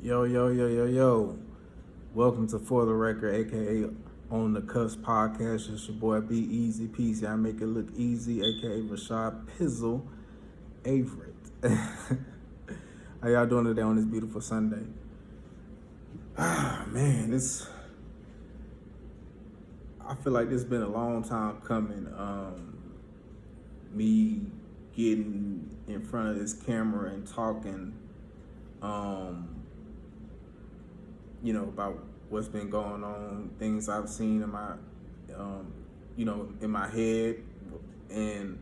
Yo, yo, yo, yo, yo. Welcome to For the Record, aka On the Cusp Podcast. It's your boy Be Easy Peasy. I make it look easy, aka Rashad Pizzle Averett. How y'all doing today on this beautiful Sunday? Man, I feel like this has been a long time coming. Me getting in front of this camera and talking about what's been going on, things I've seen in my, in my head, and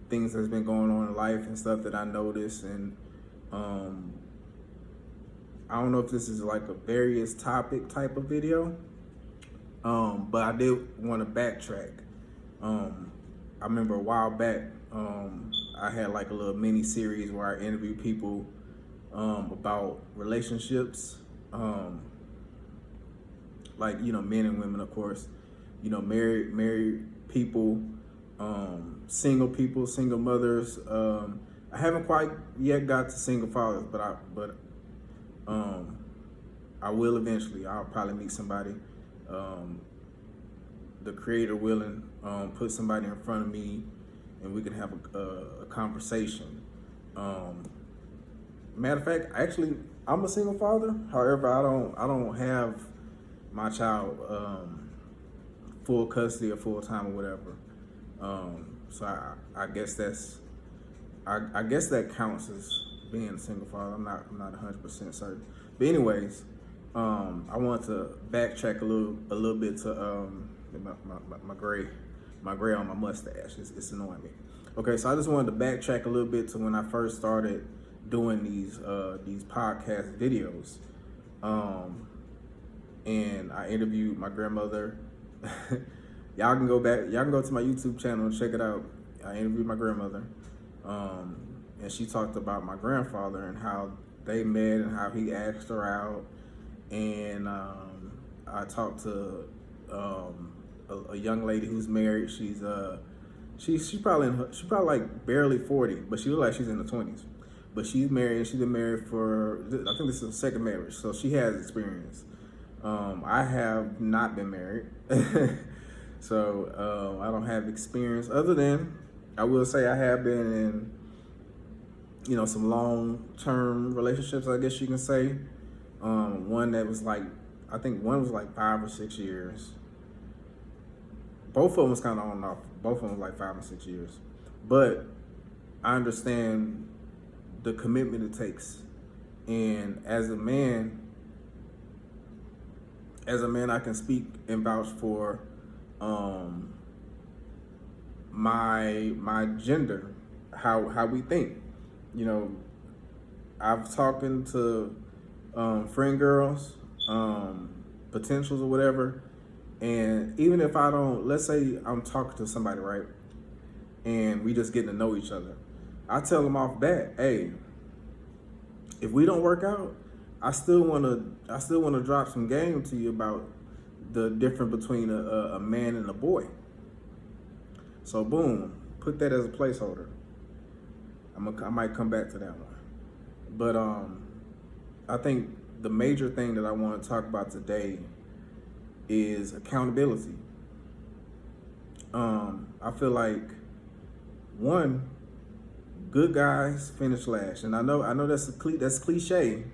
things that's been going on in life and stuff that I noticed. And I don't know if this is like a various topic type of video, but I did want to backtrack. I remember a while back, I had like a little mini series where I interviewed people about relationships, men and women, of course, married people, single people, single mothers. I haven't quite yet got to single fathers, but I will eventually. I'll probably meet somebody, the creator willing, put somebody in front of me, and we can have a conversation. Matter of fact, actually, I'm a single father. However, I don't have my child full custody or full time or whatever. So I guess I guess that counts as being a single father. I'm not 100% certain. But anyways, I want to backtrack a little bit to my gray on my mustache. It's annoying me. Okay, so I just wanted to backtrack a little bit to when I first started doing these podcast videos, and I interviewed my grandmother. Y'all can go to my YouTube channel and check it out. I interviewed my grandmother, and she talked about my grandfather and how they met and how he asked her out. And I talked to a young lady who's married. She's probably like barely 40, but she looks like she's in the 20s. But she's married. She's been married for, I think this is her second marriage, so she has experience. I have not been married, so I don't have experience. Other than, I will say I have been in, some long-term relationships, I guess you can say. One that was like, I think one was like 5 or 6 years. Both of them was kind of on and off. Both of them was like 5 or 6 years. But I understand the commitment it takes. And as a man, I can speak and vouch for my gender, how we think. I've talking to friend girls, potentials or whatever, and even if I don't, let's say I'm talking to somebody, right, and we just getting to know each other, I tell them off bat, hey, if we don't work out, I still wanna drop some game to you about the difference between a man and a boy. So boom, put that as a placeholder. I might come back to that one. But I think the major thing that I want to talk about today is accountability. I feel like, one, good guys finish last, and I know that's cliche.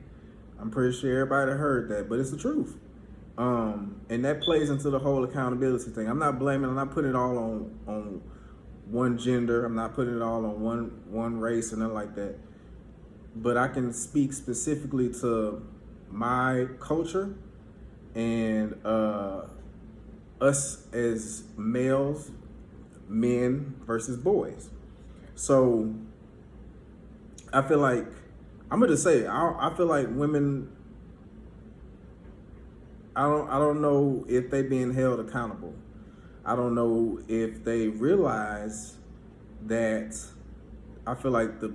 I'm pretty sure everybody heard that, but it's the truth. And that plays into the whole accountability thing. I'm not putting it all on one gender. I'm not putting it all on one race and nothing like that. But I can speak specifically to my culture and us as males, men versus boys. So I feel like, I'm gonna just say, I feel like women, I don't know if they being held accountable. I don't know if they realize that. I feel like the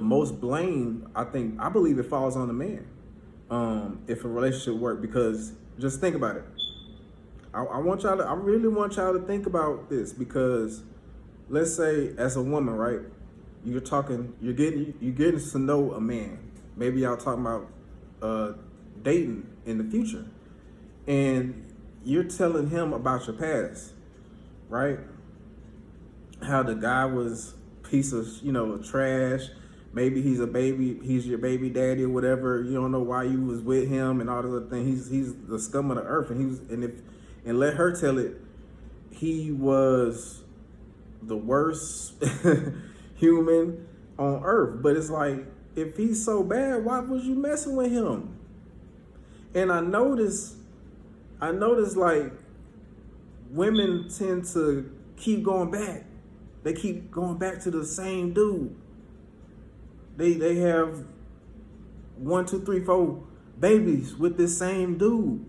most blame, I believe it falls on the man, if a relationship work, because just think about it. I really want y'all to think about this, because let's say as a woman, right? you're getting to know a man. Maybe y'all talking about dating in the future, and you're telling him about your past, right? How the guy was piece of trash. Maybe he's your baby daddy or whatever. You don't know why you was with him and all this other thing. He's the scum of the earth, and let her tell it. He was the worst human on earth. But it's like, if he's so bad, why was you messing with him? And I notice like women tend to keep going back. They keep going back to the same dude. They have 1, 2, 3, 4 babies with this same dude.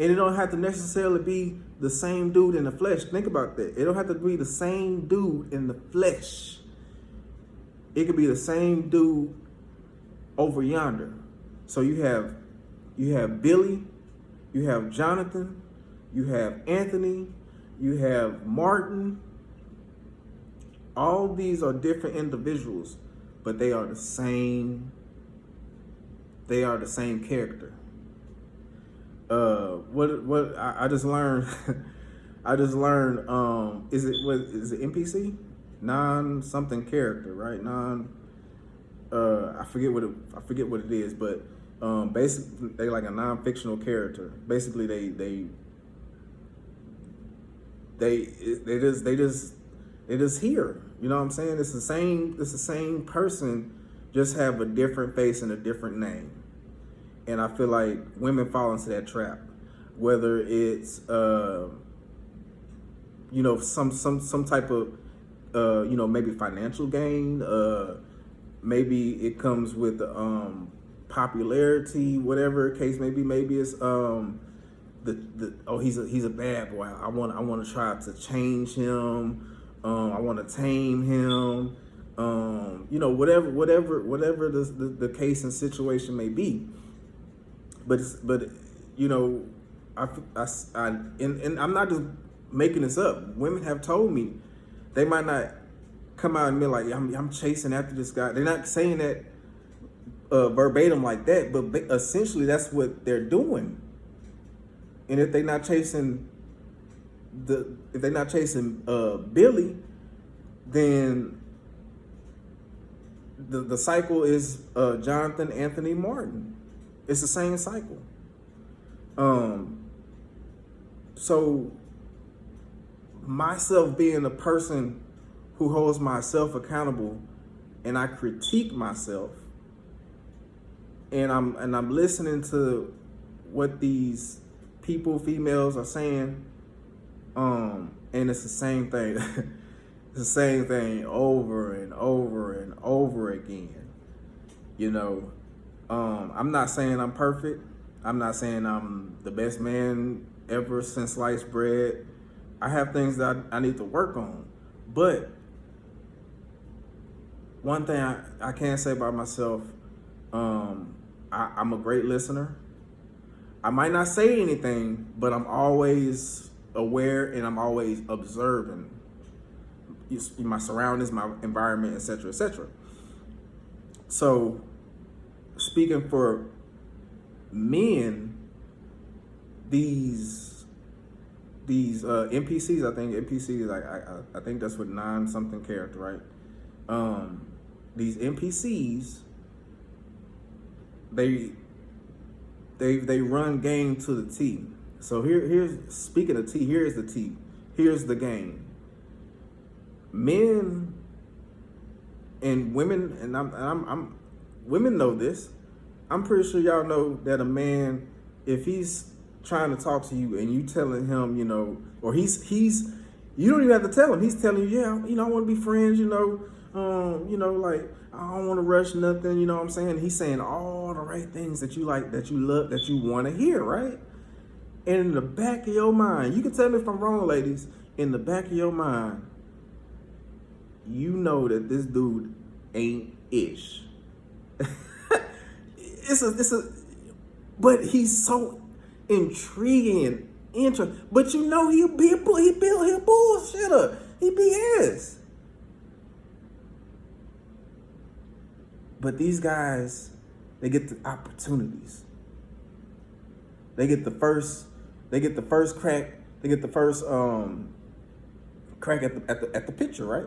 And it don't have to necessarily be the same dude in the flesh. Think about that. It don't have to be the same dude in the flesh. It could be the same dude over yonder. So you have Billy, you have Jonathan, you have Anthony, you have Martin. All these are different individuals, but they are the same. They are the same character. What I just learned. I just learned. Is it NPC? Non something character, right? I forget what it is, but basically they like a non-fictional character. Basically, they just here. You know what I'm saying? It's the same person, just have a different face and a different name. And I feel like women fall into that trap, whether it's some type of maybe financial gain, maybe it comes with popularity, whatever the case may be. Maybe it's he's a bad boy. I want to try to change him. I want to tame him. Whatever the case and situation may be. But and I'm not just making this up. Women have told me, they might not come out and be like, I'm chasing after this guy. They're not saying that verbatim like that, but essentially that's what they're doing. And if they're not chasing Billy, then the cycle is Jonathan, Anthony, Martin. It's the same cycle. So myself being a person who holds myself accountable, and I critique myself, and I'm listening to what these females are saying, and it's the same thing. It's the same thing over and over and over again. I'm not saying I'm perfect. I'm not saying I'm the best man ever since sliced bread. I have things that I need to work on. But one thing I can say about myself, I'm a great listener. I might not say anything, but I'm always aware and I'm always observing my surroundings, my environment, etc., etc. So, speaking for men, these NPCs, I think NPCs, I think that's what non-something character, right? These NPCs, they run game to the T. So here's speaking of T. Here's the T. Here's the game. Men and women, and I'm women know this. I'm pretty sure y'all know that a man, if he's trying to talk to you and you telling him, or he's you don't even have to tell him. He's telling you, I want to be friends, like I don't want to rush nothing, you know what I'm saying? He's saying all the right things that you like, that you love, that you want to hear, right? And in the back of your mind, you can tell me if I'm wrong, ladies, in the back of your mind, you know that this dude ain't ish. But he's so intriguing, but he a bullshitter. He BS. But these guys, they get the opportunities. They get the first crack. They get the first crack at the picture, right?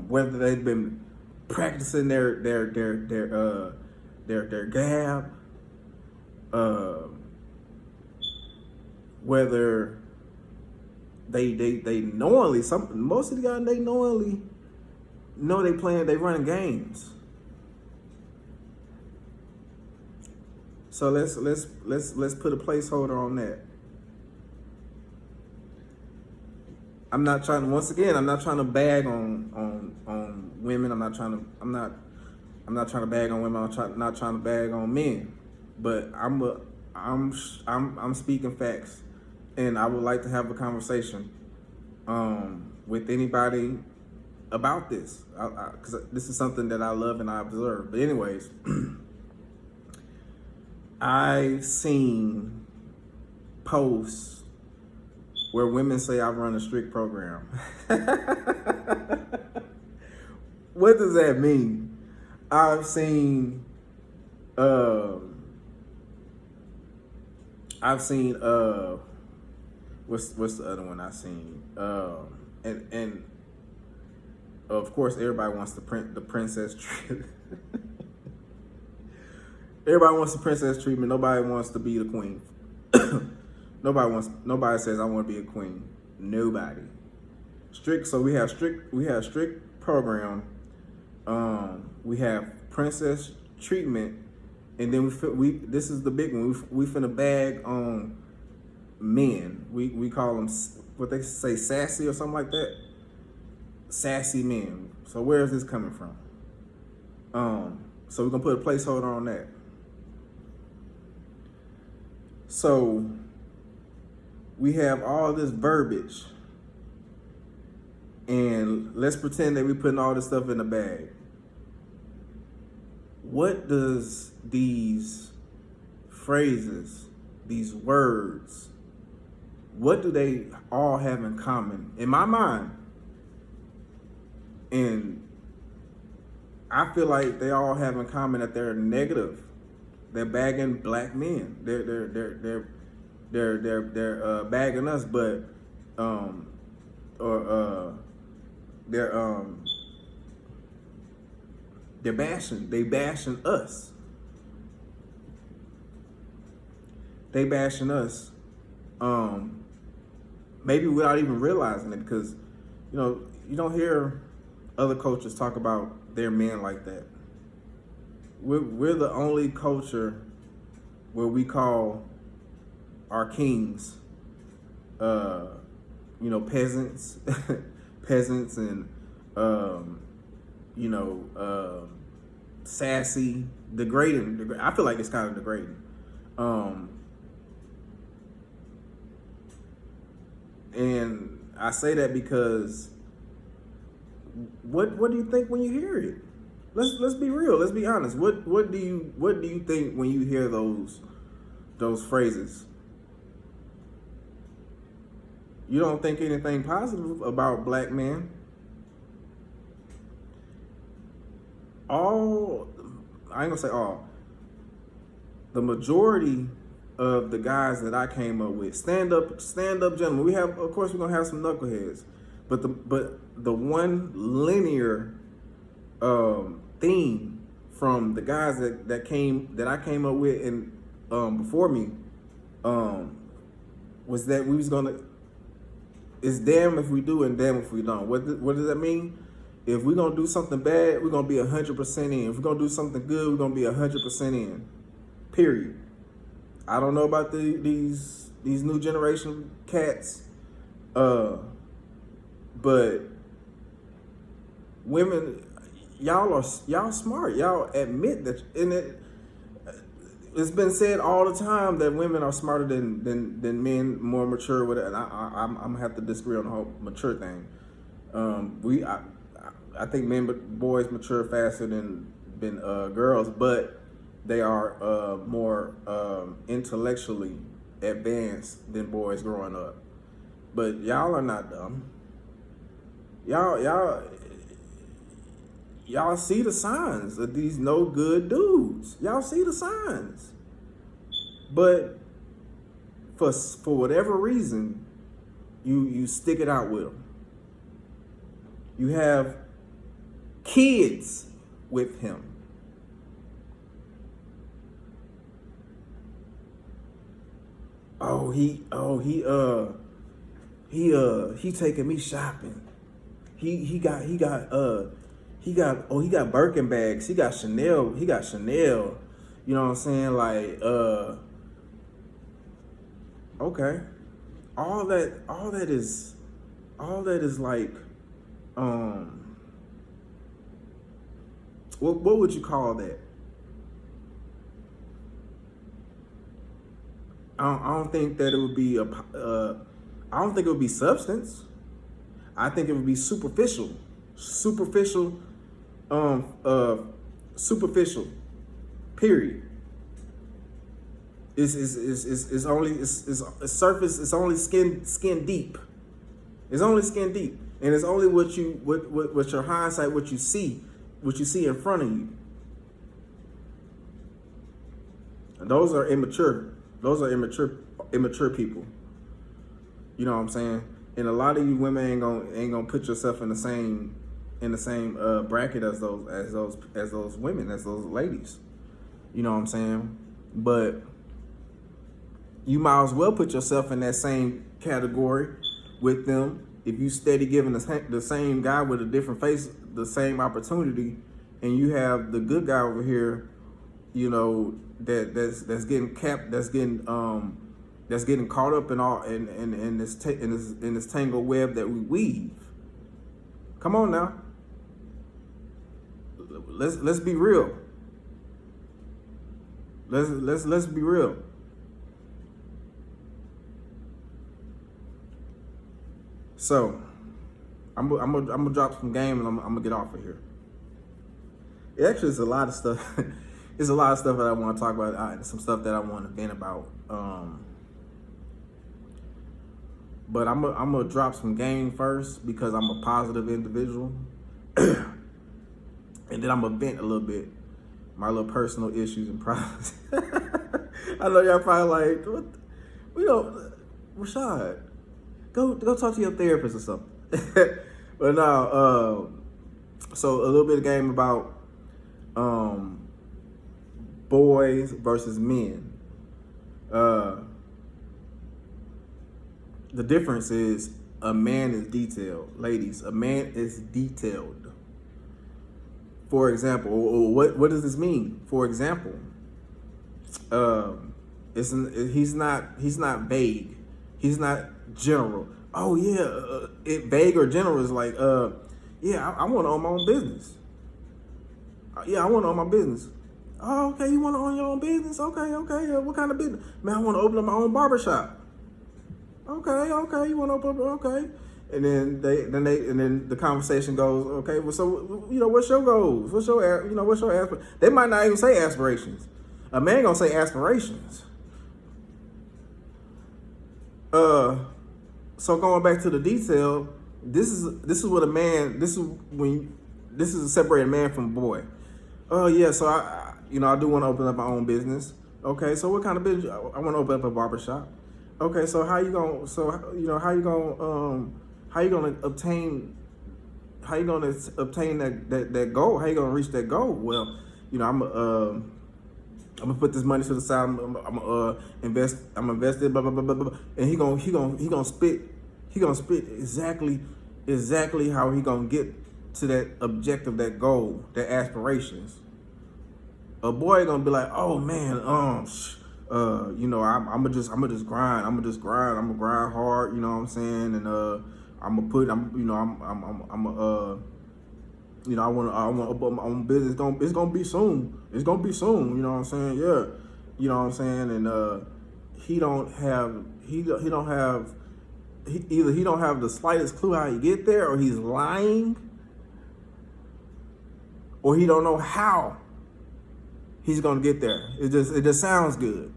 Whether they've been practicing their gab, whether they knowingly, most of the guys, they knowingly know they running games. So let's put a placeholder on that. I'm not trying to bag on women. I'm not trying to bag on women. Not trying to bag on men. But I'm speaking facts, and I would like to have a conversation with anybody about this, because this is something that I love and I observe. But anyways, I've seen posts where women say I run a strict program. What does that mean? I've seen what's the other one I've seen? And of course everybody wants the princess treatment. Everybody wants the princess treatment. Nobody wants to be the queen. Nobody says I want to be a queen. Nobody. So we have strict program. We have princess treatment, and then this is the big one. We finna bag on men. We call them, what they say, sassy or something like that. Sassy men. So where is this coming from? So we're gonna put a placeholder on that. So we have all this verbiage, and let's pretend that we're putting all this stuff in a bag. What does these phrases, these words, what do they all have in common? In my mind, and I feel like they all have in common that they're negative. They're bagging black men. They're bagging us, but they're bashing us. They bashing us. Maybe without even realizing it, because you don't hear other cultures talk about their men like that. We're the only culture where we call our kings, peasants, peasants, and sassy, degrading. I feel like it's kind of degrading. And I say that because what do you think when you hear it? Let's be real. Let's be honest. What do you think when you hear those phrases? You don't think anything positive about black men. I ain't gonna say all. The majority of the guys that I came up with, stand up gentlemen. Of course, we're gonna have some knuckleheads, but the one linear theme from the guys that I came up with and before me was that we was gonna, it's damn if we do and damn if we don't. What does that mean? If we're gonna do something bad, we're gonna be 100% in. If we're gonna do something good, we're gonna be 100% in. Period. I don't know about these new generation cats, but women, y'all smart. Y'all admit that, and it's been said all the time that women are smarter than men, more mature with it. And I'm gonna have to disagree on the whole mature thing. I think boys mature faster than girls, but they are more intellectually advanced than boys growing up. But y'all are not dumb. Y'all y'all see the signs of these no good dudes. Y'all see the signs. But for whatever reason, you stick it out with them. You have kids with him. He taking me shopping. He got Birkin bags. He got Chanel. You know what I'm saying? Like, okay. All that is like, what would you call that? I don't think that it would be I don't think it would be substance. I think it would be superficial. Superficial. Period. It's only surface. It's only skin deep. It's only skin deep, and it's only what your hindsight, what you see in front of you. And those are immature. Those are immature people. You know what I'm saying? And a lot of you women ain't gonna put yourself in the same bracket as those women, as those ladies. You know what I'm saying? But you might as well put yourself in that same category with them if you steady giving the same guy with a different face the same opportunity, and you have the good guy over here, you know, that's getting capped, that's getting caught up in this tangled web that we weave. Come on now. Let's be real. Let's be real. So, I'm gonna drop some game and I'm gonna get off of here. It actually is a lot of stuff. There's a lot of stuff that I want to talk about. Some stuff that I want to vent about. But I'm gonna drop some game first because I'm a positive individual, and then I'm gonna vent a little bit my little personal issues and problems. I know y'all probably like, what? We don't, Rashad, go talk to your therapist or something. But no, so a little bit of game about boys versus men. The difference is a man is detailed. Ladies, a man is detailed. For example, what does this mean? For example, he's not vague. He's not general. Oh yeah, vague or general is like, yeah, I want to own my own business. Yeah, I want to own my business. Oh, okay, you want to own your own business? Okay, yeah, what kind of business? Man, I want to open up my own barbershop. Okay, you want to open up, okay. And then the conversation goes, okay, well, so, you know, what's your goals? What's your aspirations? They might not even say aspirations. A man gonna say aspirations. So going back to the detail, this is what a man, this is a separated man from a boy. Oh yeah, so I do want to open up my own business. Okay, so what kind of business? I want to open up a barbershop. Okay, so how you gonna obtain that goal? How you gonna reach that goal? Well, I'm gonna put this money to the side. I'm gonna invest. I'm invested. Blah blah blah blah blah. And he gonna spit exactly how he gonna get to that objective, that goal, that aspirations. A boy gonna be like, oh man, I'm gonna just grind. I'm gonna grind hard. You know what I'm saying? And I want to open my own business. It's gonna be soon. It's gonna be soon. You know what I'm saying? Yeah. You know what I'm saying? And he don't have the slightest clue how he get there, or he's lying, or he don't know how he's gonna get there. It just sounds good.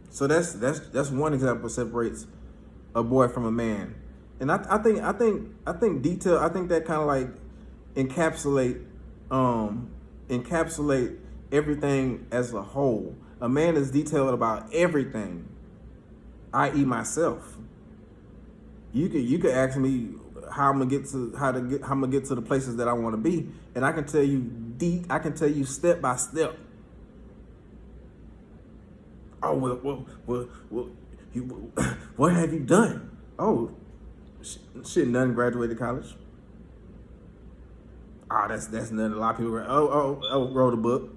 So that's one example that separates a boy from a man. And I think detail. I think that kind of like encapsulate encapsulate everything as a whole. A man is detailed about everything, i.e., myself. You could ask me how I'm gonna get to how I'm gonna get to the places that I want to be, and I can tell you I can tell you step by step. Oh well you, what have you done? Oh, shit, nothing. Graduated college. Ah, that's nothing. A lot of people. Oh, wrote a book.